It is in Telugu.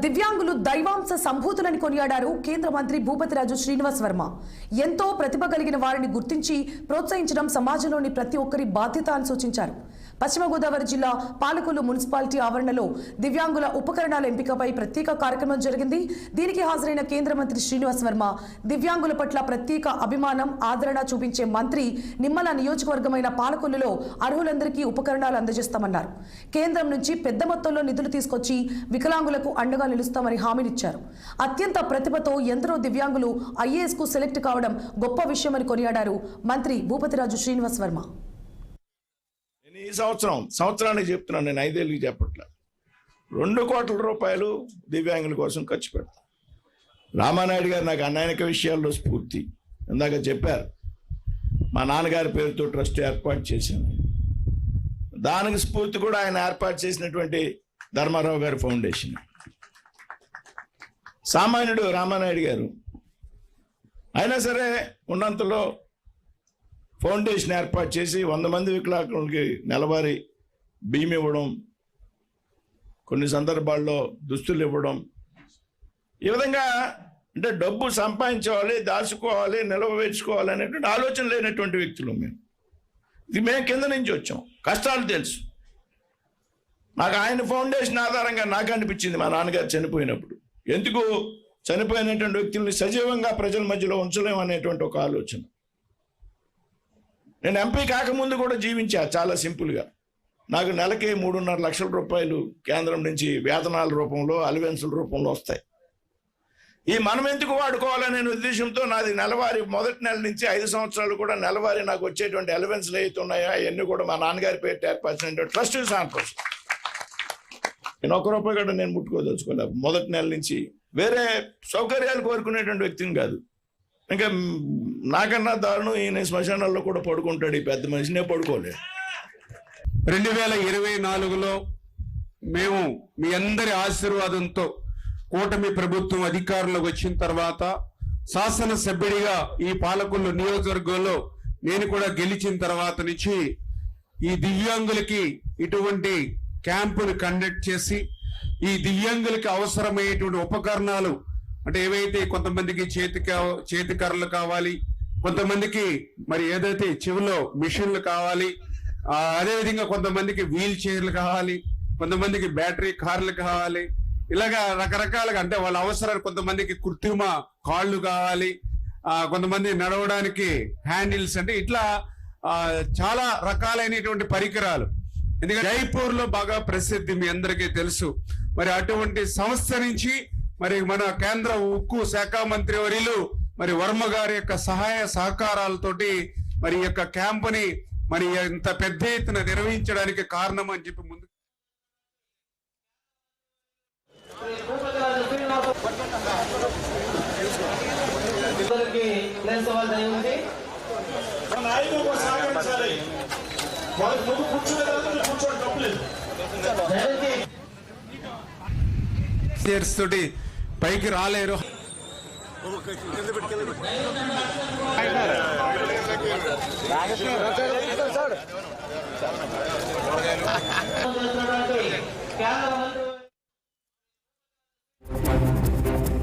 దివ్యాంగులు దైవాంశ సంభూతులని కొనియాడారు కేంద్ర మంత్రి భూపతిరాజు శ్రీనివాస్ వర్మ. ఎంతో ప్రతిభ కలిగిన వారిని గుర్తించి ప్రోత్సహించడం సమాజంలోని ప్రతి ఒక్కరి బాధ్యత అని సూచించారు. పశ్చిమ గోదావరి జిల్లా పాలకొల్లు మున్సిపాలిటీ ఆవరణలో దివ్యాంగుల ఉపకరణాల ఎంపికపై ప్రత్యేక కార్యక్రమం జరిగింది. దీనికి హాజరైన కేంద్ర మంత్రి శ్రీనివాస్ వర్మ దివ్యాంగుల పట్ల ప్రత్యేక అభిమానం, ఆదరణ చూపించే మంత్రి నిమ్మల నియోజకవర్గమైన పాలకొల్లులో అర్హులందరికీ ఉపకరణాలు అందజేస్తామన్నారు. కేంద్రం నుంచి పెద్ద మొత్తంలో నిధులు తీసుకొచ్చి వికలాంగులకు అండగా నిలుస్తామని హామీనిచ్చారు. అత్యంత ప్రతిభతో ఎందరో దివ్యాంగులు ఐఏఎస్ కు సెలెక్ట్ కావడం గొప్ప విషయమని కొనియాడారు మంత్రి భూపతిరాజు శ్రీనివాస్ వర్మ. ఈ సంవత్సరానికి చెప్తున్నాను, నేను 5 ఏళ్ళకి చెప్పట్లా. 2 కోట్ల రూపాయలు దివ్యాంగుల కోసం ఖర్చు పెడతాం. రామానాయుడు గారు నాకు అనేక విషయాల్లో స్ఫూర్తి. ఇందాక చెప్పారు, మా నాన్నగారి పేరుతో ట్రస్ట్ ఏర్పాటు చేశాను. దానికి స్ఫూర్తి కూడా ఆయన ఏర్పాటు చేసినటువంటి ధర్మారావు గారి ఫౌండేషన్. సామాన్యుడు రామానాయుడు గారు అయినా సరే ఉన్నంతలో ఫౌండేషన్ ఏర్పాటు చేసి 100 మంది వికలాంగులకి నెలవారీ బియ్యం ఇవ్వడం, కొన్ని సందర్భాల్లో దుస్తులు ఇవ్వడం, ఈ విధంగా అంటే డబ్బు సంపాదించుకోవాలి, దాచుకోవాలి, నిల్వ వేసుకోవాలి అనేటువంటి ఆలోచన లేనటువంటి వ్యక్తులు మేము. ఇది మేము కింద నుంచి వచ్చాం, కష్టాలు తెలుసు. నాకు ఆయన ఫౌండేషన్ ఆధారంగా నాకు అనిపించింది, మా నాన్నగారు చనిపోయినప్పుడు ఎందుకు చనిపోయినటువంటి వ్యక్తుల్ని సజీవంగా ప్రజల మధ్యలో ఉంచలేము అనేటువంటి ఒక ఆలోచన. నేను ఎంపీ కాకముందు కూడా జీవించా చాలా సింపుల్గా. నాకు నెలకి 3.5 లక్షల రూపాయలు కేంద్రం నుంచి వేతనాల రూపంలో, అలవెన్సుల రూపంలో వస్తాయి. ఈ మనం ఎందుకు వాడుకోవాలనే ఉద్దేశంతో నాది నెలవారీ మొదటి నెల నుంచి 5 సంవత్సరాలు కూడా నెలవారీ నాకు వచ్చేటువంటి అలవెన్స్లు ఏవైతే ఉన్నాయో అవన్నీ కూడా మా నాన్నగారి పేరు ఏర్పరిచినటువంటి ట్రస్ట్ సాంపర్స్. నేను 1 రూపాయి కూడా నేను ముట్టుకోదలుచుకోలేదు. మొదటి నెల నుంచి వేరే సౌకర్యాలు కోరుకునేటువంటి వ్యక్తిని కాదు. ఇంకా నాకన్నా దారుణం ఈయన శ్మశానాల్లో కూడా పడుకుంటాడు. ఈ పెద్ద మనిషినే పడుకోలేదు. 2024లో మేము మీ అందరి ఆశీర్వాదంతో కూటమి ప్రభుత్వం అధికారంలోకి వచ్చిన తర్వాత శాసనసభ్యుడిగా ఈ పాలకొల్లు నియోజకవర్గంలో నేను కూడా గెలిచిన తర్వాత నుంచి ఈ దివ్యాంగులకి ఇటువంటి క్యాంపును కండక్ట్ చేసి ఈ దివ్యాంగులకి అవసరమయ్యేటువంటి ఉపకరణాలు అంటే ఏవైతే కొంతమందికి చేతి కర్రలు కావాలి, కొంతమందికి మరి ఏదైతే చెవిలో మిషన్లు కావాలి, అదేవిధంగా కొంతమందికి వీల్ చైర్లు కావాలి, కొంతమందికి బ్యాటరీ కార్లు కావాలి, ఇలాగా రకరకాలుగా అంటే వాళ్ళ అవసరాలు. కొంతమందికి కృత్రిమ కాళ్ళు కావాలి, కొంతమంది నడవడానికి హ్యాండిల్స్, అంటే ఇట్లా చాలా రకాలైనటువంటి పరికరాలు. ఎందుకంటే జైపూర్ లో బాగా ప్రసిద్ధి మీ అందరికీ తెలుసు. మరి అటువంటి సంస్థ నుంచి మరి మన కేంద్ర ఉక్కు శాఖ మంత్రి వర్యులు మరి వర్మ గారి యొక్క సహాయ సహకారాలతోటి మరి యొక్క క్యాంపుని మరి ఇంత పెద్ద ఎత్తున నిర్వహించడానికి కారణం అని చెప్పి ముందు తోటి పైకి రాలేరు.